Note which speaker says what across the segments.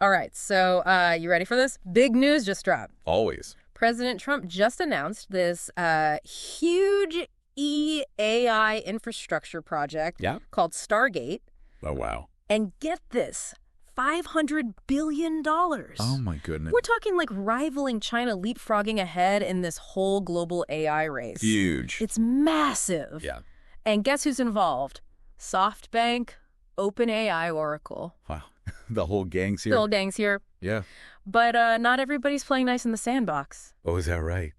Speaker 1: All right, so you ready for this? Big news just dropped.
Speaker 2: Always.
Speaker 1: President Trump just announced this huge AI infrastructure project
Speaker 2: Yeah.
Speaker 1: called Stargate.
Speaker 2: Oh, wow.
Speaker 1: And get this, $500 billion.
Speaker 2: Oh, my goodness.
Speaker 1: We're talking like rivaling China leapfrogging ahead in this whole global AI race.
Speaker 2: Huge.
Speaker 1: It's massive.
Speaker 2: Yeah.
Speaker 1: And guess who's involved? SoftBank, OpenAI, Oracle.
Speaker 2: Wow. The whole gang's here.
Speaker 1: The whole gang's here.
Speaker 2: Yeah.
Speaker 1: But not everybody's playing nice in the sandbox.
Speaker 2: Oh, is that right?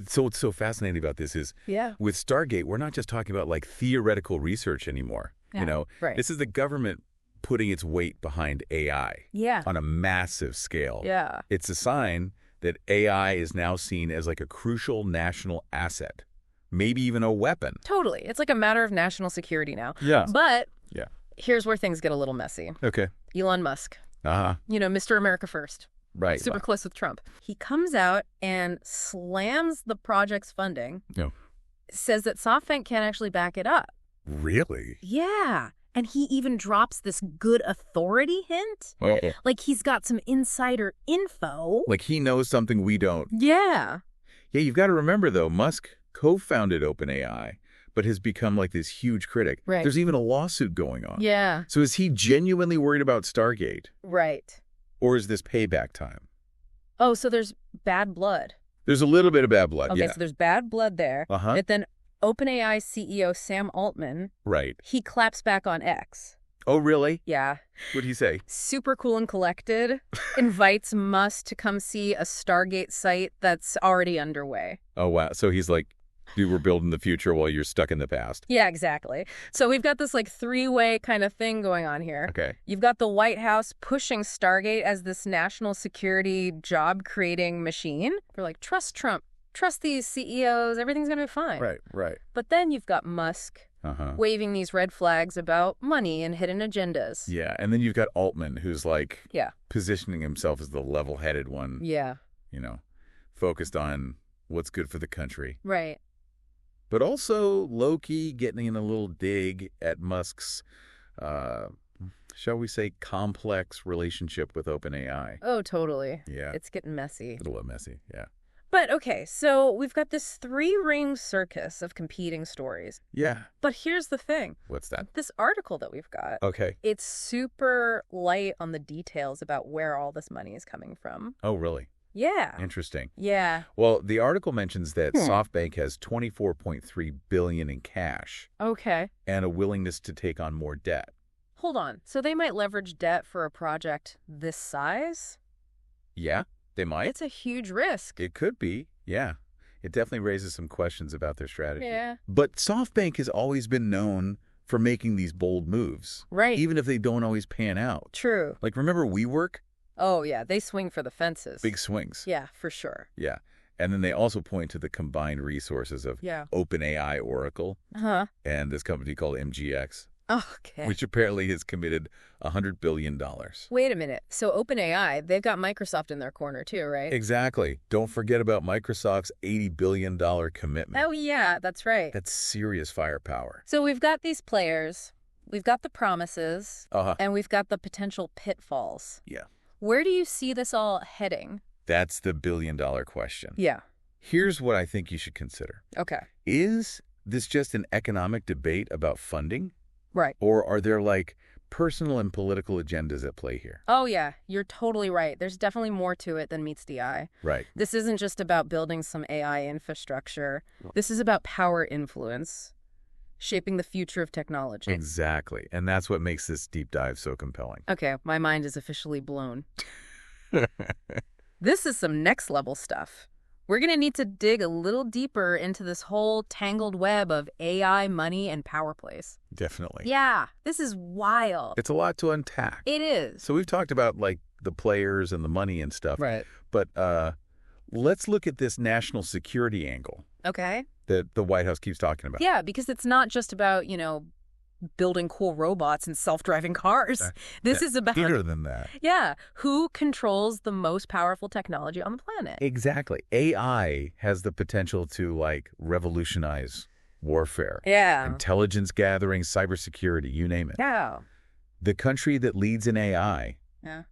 Speaker 2: So what's so fascinating about this is with Stargate, we're not just talking about like theoretical research anymore.
Speaker 1: Yeah,
Speaker 2: you know,
Speaker 1: right.
Speaker 2: This is the government putting its weight behind AI on a massive scale.
Speaker 1: Yeah.
Speaker 2: It's a sign that AI is now seen as like a crucial national asset, maybe even a weapon.
Speaker 1: Totally. It's like a matter of national security now.
Speaker 2: Yeah.
Speaker 1: But
Speaker 2: Yeah.
Speaker 1: here's where things get a little messy.
Speaker 2: Okay.
Speaker 1: Elon Musk,
Speaker 2: Uh-huh.
Speaker 1: you know, Mr. America First.
Speaker 2: Right.
Speaker 1: Super close with Trump. He comes out and slams the project's funding,
Speaker 2: No.
Speaker 1: says that SoftBank can't actually back it up.
Speaker 2: Really?
Speaker 1: Yeah. And he even drops this good authority hint.
Speaker 2: Well,
Speaker 1: Like he's got some insider info.
Speaker 2: like he knows something we don't.
Speaker 1: Yeah.
Speaker 2: Yeah, you've got to remember, though, Musk co-founded OpenAI, but has become like this huge critic.
Speaker 1: Right.
Speaker 2: There's even a lawsuit going on.
Speaker 1: Yeah.
Speaker 2: So is he genuinely worried about Stargate,
Speaker 1: Right.
Speaker 2: or is this payback time?
Speaker 1: Oh, so there's bad blood.
Speaker 2: There's a little bit of bad blood,
Speaker 1: Okay,
Speaker 2: yeah.
Speaker 1: so there's bad blood there.
Speaker 2: Uh-huh.
Speaker 1: But then OpenAI CEO Sam Altman,
Speaker 2: Right.
Speaker 1: he claps back on X.
Speaker 2: Oh, really?
Speaker 1: Yeah.
Speaker 2: What'd he say?
Speaker 1: Super cool and collected, invites Musk to come see a Stargate site that's already underway.
Speaker 2: Oh, wow. So he's like, dude, we're building the future while you're stuck in the past.
Speaker 1: Yeah, exactly. So we've got this like three-way kind of thing going on here.
Speaker 2: Okay.
Speaker 1: You've got the White House pushing Stargate as this national security job-creating machine. They're like, trust Trump, trust these CEOs, everything's going to be fine.
Speaker 2: Right.
Speaker 1: But then you've got Musk
Speaker 2: Uh-huh.
Speaker 1: waving these red flags about money and hidden agendas.
Speaker 2: Yeah, and then you've got Altman, who's like
Speaker 1: Yeah.
Speaker 2: positioning himself as the level-headed one,
Speaker 1: Yeah.
Speaker 2: you know, focused on what's good for the country.
Speaker 1: Right.
Speaker 2: But also low-key getting in a little dig at Musk's, shall we say, complex relationship with OpenAI.
Speaker 1: Oh, totally.
Speaker 2: Yeah.
Speaker 1: It's getting messy.
Speaker 2: A little messy, yeah.
Speaker 1: But okay, so we've got this three-ring circus of competing stories.
Speaker 2: Yeah.
Speaker 1: But here's the thing.
Speaker 2: What's that?
Speaker 1: This article that we've got,
Speaker 2: Okay.
Speaker 1: it's super light on the details about where all this money is coming from.
Speaker 2: Oh, really?
Speaker 1: Yeah.
Speaker 2: Interesting.
Speaker 1: Yeah.
Speaker 2: Well, the article mentions that SoftBank has $24.3 billion in cash
Speaker 1: Okay.
Speaker 2: and a willingness to take on more debt.
Speaker 1: Hold on. So they might leverage debt for a project this size?
Speaker 2: Yeah, they might.
Speaker 1: It's a huge risk.
Speaker 2: It could be, yeah. It definitely raises some questions about their strategy.
Speaker 1: Yeah.
Speaker 2: But SoftBank has always been known for making these bold moves,
Speaker 1: Right.
Speaker 2: even if they don't always pan out.
Speaker 1: True.
Speaker 2: Like, remember WeWork?
Speaker 1: Oh, yeah. They swing for the fences.
Speaker 2: Big swings.
Speaker 1: Yeah, for sure.
Speaker 2: Yeah. And then they also point to the combined resources of
Speaker 1: Yeah.
Speaker 2: OpenAI, Oracle,
Speaker 1: Uh-huh.
Speaker 2: and this company called MGX,
Speaker 1: Okay.
Speaker 2: which apparently has committed $100 billion.
Speaker 1: Wait a minute. So OpenAI, they've got Microsoft in their corner too, right?
Speaker 2: Exactly. Don't forget about Microsoft's $80 billion commitment.
Speaker 1: Oh, yeah, that's right.
Speaker 2: That's serious firepower.
Speaker 1: So we've got these players, we've got the promises,
Speaker 2: Uh-huh.
Speaker 1: and we've got the potential pitfalls.
Speaker 2: Yeah.
Speaker 1: Where do you see this all heading?
Speaker 2: That's the billion-dollar question.
Speaker 1: Yeah.
Speaker 2: Here's what I think you should consider.
Speaker 1: Okay.
Speaker 2: Is this just an economic debate about funding?
Speaker 1: Right.
Speaker 2: Or are there, like, personal and political agendas at play here?
Speaker 1: Oh, yeah, you're totally right. There's definitely more to it than meets the eye.
Speaker 2: Right.
Speaker 1: This isn't just about building some AI infrastructure. This is about power influence, shaping the future of technology.
Speaker 2: Exactly. And that's what makes this deep dive so compelling.
Speaker 1: Okay, my mind is officially blown. This is some next level stuff. We're going to need to dig a little deeper into this whole tangled web of AI, money, and power plays.
Speaker 2: Definitely.
Speaker 1: Yeah, this is wild.
Speaker 2: It's a lot to unpack.
Speaker 1: It is.
Speaker 2: So we've talked about, like, the players and the money and stuff.
Speaker 1: Right.
Speaker 2: But let's look at this national security angle
Speaker 1: Okay.
Speaker 2: that the White House keeps talking about.
Speaker 1: Yeah, because it's not just about, building cool robots and self-driving cars. This is about,
Speaker 2: Bigger than that.
Speaker 1: yeah, who controls the most powerful technology on the planet.
Speaker 2: Exactly. AI has the potential to, like, revolutionize warfare.
Speaker 1: Yeah.
Speaker 2: Intelligence gathering, cybersecurity, you name it.
Speaker 1: Yeah.
Speaker 2: The country that leads in AI
Speaker 1: Yeah.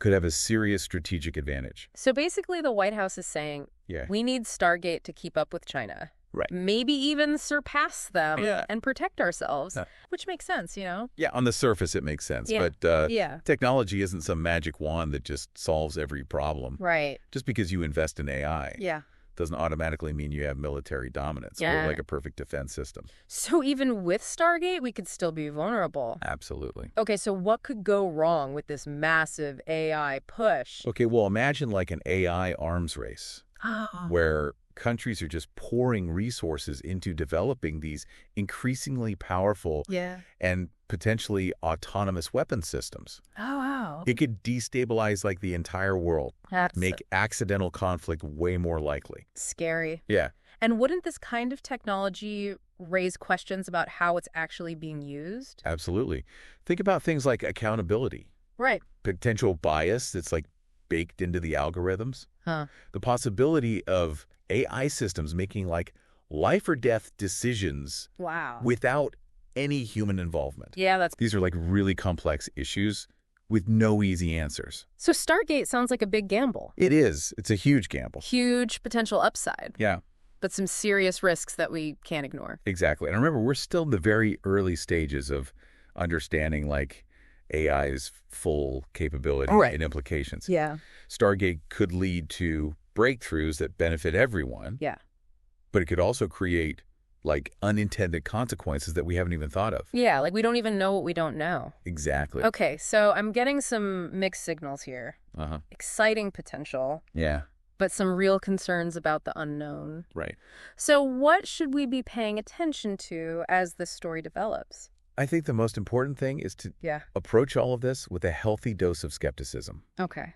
Speaker 2: could have a serious strategic advantage.
Speaker 1: So basically the White House is saying,
Speaker 2: Yeah.
Speaker 1: we need Stargate to keep up with China.
Speaker 2: Right.
Speaker 1: Maybe even surpass them
Speaker 2: Yeah.
Speaker 1: and protect ourselves,
Speaker 2: Yeah.
Speaker 1: which makes sense, you know?
Speaker 2: Yeah, on the surface it makes sense.
Speaker 1: Yeah.
Speaker 2: But
Speaker 1: Yeah.
Speaker 2: technology isn't some magic wand that just solves every problem.
Speaker 1: Right.
Speaker 2: Just because you invest in AI
Speaker 1: Yeah.
Speaker 2: doesn't automatically mean you have military dominance
Speaker 1: Yeah.
Speaker 2: or like a perfect defense system.
Speaker 1: So even with Stargate, we could still be vulnerable.
Speaker 2: Absolutely.
Speaker 1: Okay, so what could go wrong with this massive AI push?
Speaker 2: Okay, well, imagine like an AI arms race
Speaker 1: Oh.
Speaker 2: where countries are just pouring resources into developing these increasingly powerful
Speaker 1: Yeah.
Speaker 2: and potentially autonomous weapon systems.
Speaker 1: Oh, wow.
Speaker 2: It could destabilize like the entire world,
Speaker 1: That's
Speaker 2: make accidental conflict way more likely.
Speaker 1: scary.
Speaker 2: Yeah,
Speaker 1: And wouldn't this kind of technology raise questions about how it's actually being used?
Speaker 2: absolutely. Think about things like accountability,
Speaker 1: Right.
Speaker 2: potential bias that's like baked into the algorithms,
Speaker 1: Huh.
Speaker 2: the possibility of AI systems making like life or death decisions
Speaker 1: Wow.
Speaker 2: without any human involvement.
Speaker 1: Yeah, that's...
Speaker 2: These are like really complex issues with no easy answers.
Speaker 1: So Stargate sounds like a big gamble.
Speaker 2: It is. It's a huge gamble.
Speaker 1: Huge potential upside,
Speaker 2: Yeah,
Speaker 1: but some serious risks that we can't ignore.
Speaker 2: exactly. And remember, we're still in the very early stages of understanding like AI's full capability
Speaker 1: Right.
Speaker 2: and implications.
Speaker 1: Yeah.
Speaker 2: Stargate could lead to breakthroughs that benefit everyone.
Speaker 1: Yeah.
Speaker 2: But it could also create like unintended consequences that we haven't even thought of.
Speaker 1: Yeah, like we don't even know what we don't know.
Speaker 2: Exactly.
Speaker 1: Okay, so I'm getting some mixed signals here.
Speaker 2: Uh-huh.
Speaker 1: Exciting potential,
Speaker 2: Yeah,
Speaker 1: but some real concerns about the unknown.
Speaker 2: right.
Speaker 1: So what should we be paying attention to as this story develops?
Speaker 2: I think the most important thing is to
Speaker 1: Yeah.
Speaker 2: approach all of this with a healthy dose of skepticism.
Speaker 1: Okay.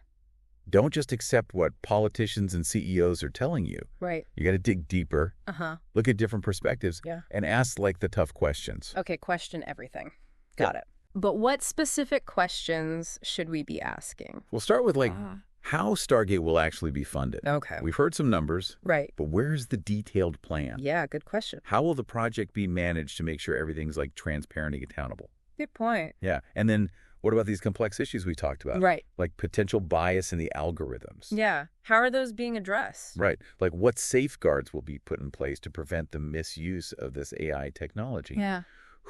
Speaker 2: Don't just accept what politicians and CEOs are telling you.
Speaker 1: Right.
Speaker 2: You got to dig deeper,
Speaker 1: Uh-huh.
Speaker 2: look at different perspectives,
Speaker 1: Yeah.
Speaker 2: and ask like the tough questions.
Speaker 1: Okay, question everything. Got it. But what specific questions should we be asking?
Speaker 2: We'll start with like how Stargate will actually be funded.
Speaker 1: Okay.
Speaker 2: We've heard some numbers,
Speaker 1: Right.
Speaker 2: but where's the detailed plan?
Speaker 1: Yeah, good question.
Speaker 2: How will the project be managed to make sure everything's like transparent and accountable?
Speaker 1: Good point.
Speaker 2: Yeah. And then what about these complex issues we talked about?
Speaker 1: Right.
Speaker 2: Like potential bias in the algorithms.
Speaker 1: Yeah. How are those being addressed?
Speaker 2: Right. Like what safeguards will be put in place to prevent the misuse of this AI technology?
Speaker 1: Yeah.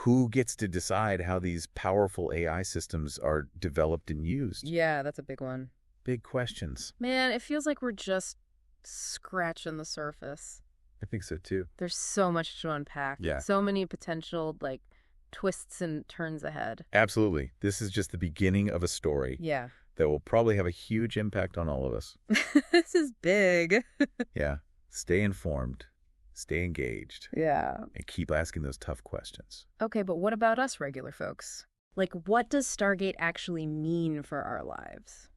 Speaker 2: Who gets to decide how these powerful AI systems are developed and used?
Speaker 1: Yeah, that's a big one.
Speaker 2: Big questions.
Speaker 1: Man, it feels like we're just scratching the surface.
Speaker 2: I think so too.
Speaker 1: There's so much to unpack.
Speaker 2: Yeah.
Speaker 1: So many potential, like, twists and turns ahead.
Speaker 2: Absolutely. This is just the beginning of a story
Speaker 1: Yeah.
Speaker 2: that will probably have a huge impact on all of us.
Speaker 1: This is big.
Speaker 2: Yeah. Stay informed, stay engaged,
Speaker 1: Yeah.
Speaker 2: and keep asking those tough questions.
Speaker 1: Okay, but what about us regular folks? Like, what does Stargate actually mean for our lives?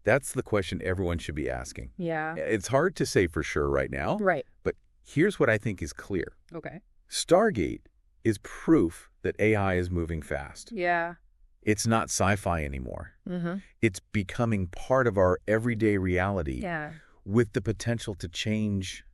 Speaker 2: That's the question everyone should be asking.
Speaker 1: Yeah.
Speaker 2: It's hard to say for sure right now,
Speaker 1: Right.
Speaker 2: but here's what I think is clear.
Speaker 1: Okay.
Speaker 2: Stargate is proof that AI is moving fast.
Speaker 1: Yeah.
Speaker 2: It's not sci-fi anymore.
Speaker 1: Mm-hmm.
Speaker 2: It's becoming part of our everyday reality
Speaker 1: Yeah.
Speaker 2: with the potential to change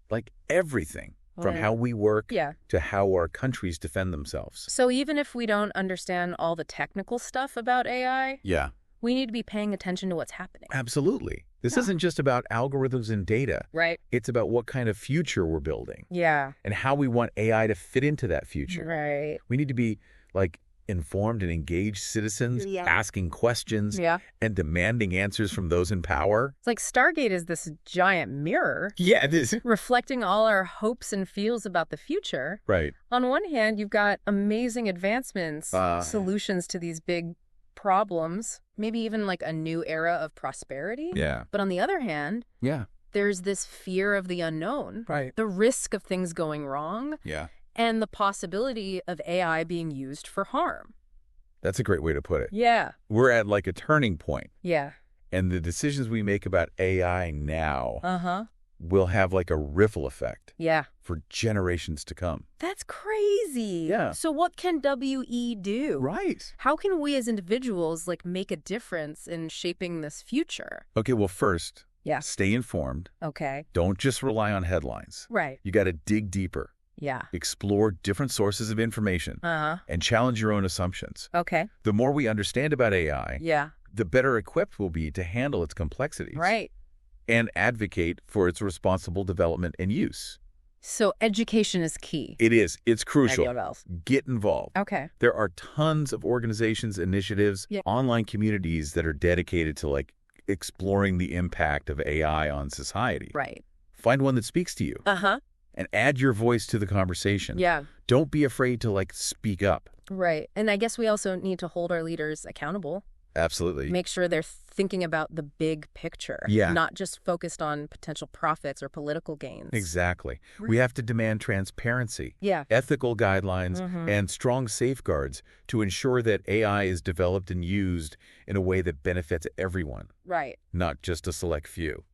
Speaker 2: like everything from
Speaker 1: Right.
Speaker 2: how we work
Speaker 1: Yeah.
Speaker 2: to how our countries defend themselves.
Speaker 1: So even if we don't understand all the technical stuff about AI,
Speaker 2: Yeah,
Speaker 1: we need to be paying attention to what's happening.
Speaker 2: absolutely. This
Speaker 1: Yeah.
Speaker 2: isn't just about algorithms and data.
Speaker 1: Right.
Speaker 2: It's about what kind of future we're building
Speaker 1: Yeah.
Speaker 2: and how we want AI to fit into that future.
Speaker 1: Right.
Speaker 2: We need to be like informed and engaged citizens,
Speaker 1: Yeah.
Speaker 2: asking questions
Speaker 1: Yeah.
Speaker 2: and demanding answers from those in power.
Speaker 1: It's like Stargate is this giant mirror
Speaker 2: Yeah, it is.
Speaker 1: reflecting all our hopes and feels about the future.
Speaker 2: Right.
Speaker 1: On one hand, you've got amazing advancements, solutions to these big problems, maybe even like a new era of prosperity.
Speaker 2: Yeah.
Speaker 1: But on the other hand,
Speaker 2: Yeah.
Speaker 1: there's this fear of the unknown,
Speaker 2: Right.
Speaker 1: the risk of things going wrong,
Speaker 2: Yeah.
Speaker 1: and the possibility of AI being used for harm.
Speaker 2: That's a great way to put it.
Speaker 1: Yeah.
Speaker 2: We're at like a turning point,
Speaker 1: Yeah.
Speaker 2: and the decisions we make about AI now
Speaker 1: Uh-huh.
Speaker 2: will have like a ripple effect
Speaker 1: Yeah.
Speaker 2: for generations to come.
Speaker 1: That's crazy.
Speaker 2: Yeah.
Speaker 1: So what can WE do?
Speaker 2: Right.
Speaker 1: How can we as individuals like make a difference in shaping this future?
Speaker 2: Okay, well, first,
Speaker 1: Yeah.
Speaker 2: stay informed.
Speaker 1: Okay.
Speaker 2: Don't just rely on headlines.
Speaker 1: Right.
Speaker 2: You got to dig deeper,
Speaker 1: Yeah.
Speaker 2: explore different sources of information,
Speaker 1: Uh-huh.
Speaker 2: and challenge your own assumptions.
Speaker 1: Okay.
Speaker 2: The more we understand about AI,
Speaker 1: Yeah.
Speaker 2: the better equipped we'll be to handle its complexities.
Speaker 1: Right.
Speaker 2: And advocate for its responsible development and use.
Speaker 1: So education is key.
Speaker 2: It is. It's crucial.
Speaker 1: What else?
Speaker 2: Get involved.
Speaker 1: Okay.
Speaker 2: There are tons of organizations, initiatives, online communities that are dedicated to exploring the impact of AI on society.
Speaker 1: Right.
Speaker 2: Find one that speaks to you.
Speaker 1: Uh-huh.
Speaker 2: And add your voice to the conversation.
Speaker 1: Yeah.
Speaker 2: Don't be afraid to speak up.
Speaker 1: Right. And I guess we also need to hold our leaders accountable.
Speaker 2: Absolutely.
Speaker 1: Make sure they're thinking about the big picture.
Speaker 2: Yeah.
Speaker 1: Not just focused on potential profits or political gains.
Speaker 2: Exactly. We have to demand transparency, ethical guidelines, and strong safeguards to ensure that AI is developed and used in a way that benefits everyone.
Speaker 1: Right.
Speaker 2: Not just a select few.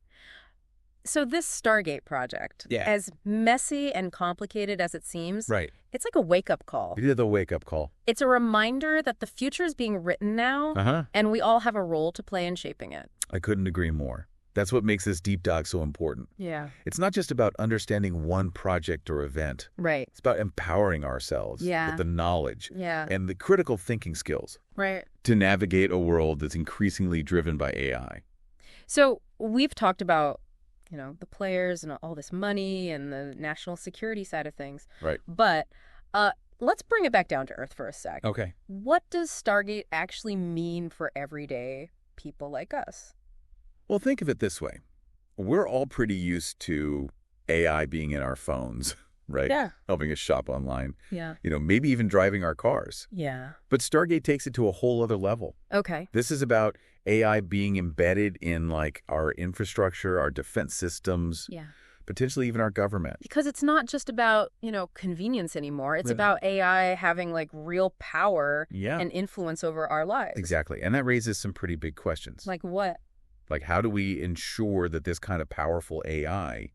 Speaker 1: So this Stargate project, as messy and complicated as it seems, it's like a wake-up call.
Speaker 2: It is a wake-up call.
Speaker 1: It's a reminder that the future is being written now, and we all have a role to play in shaping it.
Speaker 2: I couldn't agree more. That's what makes this deep dive so important.
Speaker 1: Yeah.
Speaker 2: It's not just about understanding one project or event.
Speaker 1: Right.
Speaker 2: It's about empowering ourselves with the knowledge and the critical thinking skills to navigate a world that's increasingly driven by AI.
Speaker 1: So we've talked about the players and all this money and the national security side of things.
Speaker 2: Right.
Speaker 1: But let's bring it back down to earth for a sec.
Speaker 2: Okay.
Speaker 1: What does Stargate actually mean for everyday people like us?
Speaker 2: Well, think of it this way. We're all pretty used to AI being in our phones, right?
Speaker 1: Yeah.
Speaker 2: Helping us shop online.
Speaker 1: Yeah.
Speaker 2: Maybe even driving our cars.
Speaker 1: Yeah.
Speaker 2: But Stargate takes it to a whole other level.
Speaker 1: Okay.
Speaker 2: This is about AI being embedded in our infrastructure, our defense systems, potentially even our government.
Speaker 1: Because it's not just about, convenience anymore. It's about AI having real power and influence over our lives.
Speaker 2: Exactly. And that raises some pretty big questions.
Speaker 1: Like what?
Speaker 2: How do we ensure that this kind of powerful AI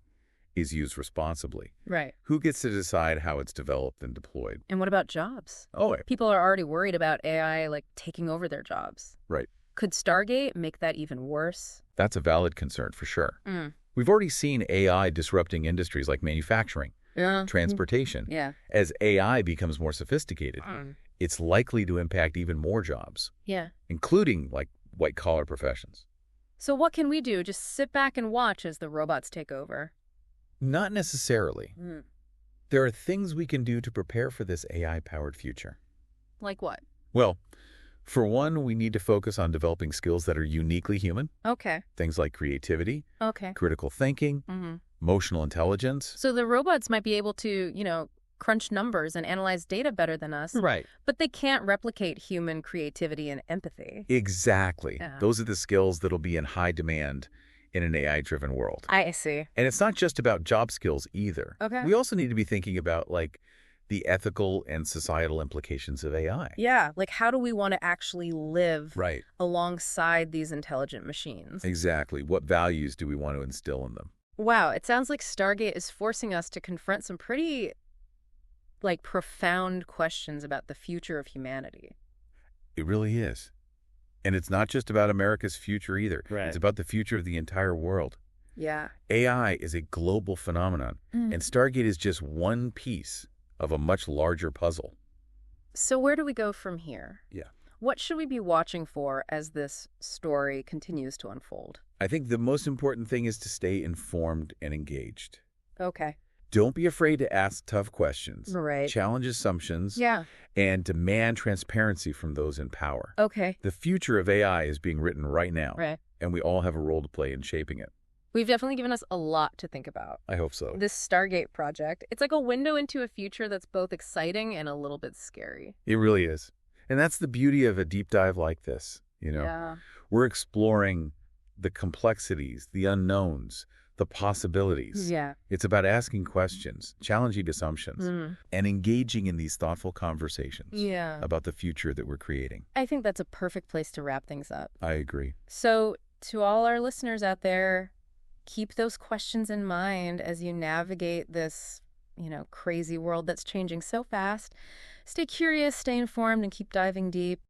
Speaker 2: is used responsibly?
Speaker 1: Right.
Speaker 2: Who gets to decide how it's developed and deployed?
Speaker 1: And what about jobs?
Speaker 2: Oh,
Speaker 1: people are already worried about AI taking over their jobs.
Speaker 2: Right.
Speaker 1: Could Stargate make that even worse?
Speaker 2: That's a valid concern for sure. We've already seen AI disrupting industries like manufacturing, transportation. As AI becomes more sophisticated, it's likely to impact even more jobs, including white-collar professions.
Speaker 1: So what can we do? Just sit back and watch as the robots take over?
Speaker 2: Not necessarily. There are things we can do to prepare for this AI-powered future.
Speaker 1: Like what?
Speaker 2: Well, for one, we need to focus on developing skills that are uniquely human.
Speaker 1: Okay.
Speaker 2: Things like creativity,
Speaker 1: okay,
Speaker 2: critical thinking, emotional intelligence.
Speaker 1: So the robots might be able to, crunch numbers and analyze data better than us.
Speaker 2: Right.
Speaker 1: But they can't replicate human creativity and empathy.
Speaker 2: Exactly.
Speaker 1: Yeah.
Speaker 2: Those are the skills that'll be in high demand in an AI-driven world.
Speaker 1: I see.
Speaker 2: And it's not just about job skills either.
Speaker 1: Okay.
Speaker 2: We also need to be thinking about, the ethical and societal implications of AI.
Speaker 1: Yeah, how do we want to actually live
Speaker 2: Right.
Speaker 1: alongside these intelligent machines?
Speaker 2: Exactly. What values do we want to instill in them?
Speaker 1: Wow, it sounds like Stargate is forcing us to confront some pretty, profound questions about the future of humanity.
Speaker 2: It really is. And it's not just about America's future either.
Speaker 3: Right.
Speaker 2: It's about the future of the entire world.
Speaker 1: Yeah.
Speaker 2: AI is a global phenomenon, and Stargate is just one piece of a much larger puzzle.
Speaker 1: So where do we go from here?
Speaker 2: Yeah.
Speaker 1: What should we be watching for as this story continues to unfold?
Speaker 2: I think the most important thing is to stay informed and engaged.
Speaker 1: Okay.
Speaker 2: Don't be afraid to ask tough questions.
Speaker 1: Right.
Speaker 2: Challenge assumptions.
Speaker 1: Yeah.
Speaker 2: And demand transparency from those in power.
Speaker 1: Okay.
Speaker 2: The future of AI is being written right now.
Speaker 1: Right.
Speaker 2: And we all have a role to play in shaping it.
Speaker 1: We've definitely given us a lot to think about.
Speaker 2: I hope so.
Speaker 1: This Stargate project, it's like a window into a future that's both exciting and a little bit scary.
Speaker 2: It really is. And that's the beauty of a deep dive like this.
Speaker 1: Yeah.
Speaker 2: We're exploring the complexities, the unknowns, the possibilities.
Speaker 1: Yeah.
Speaker 2: It's about asking questions, challenging assumptions, and engaging in these thoughtful conversations about the future that we're creating.
Speaker 1: I think that's a perfect place to wrap things up.
Speaker 2: I agree.
Speaker 1: So to all our listeners out there, keep those questions in mind as you navigate this, crazy world that's changing so fast. Stay curious, stay informed, and keep diving deep.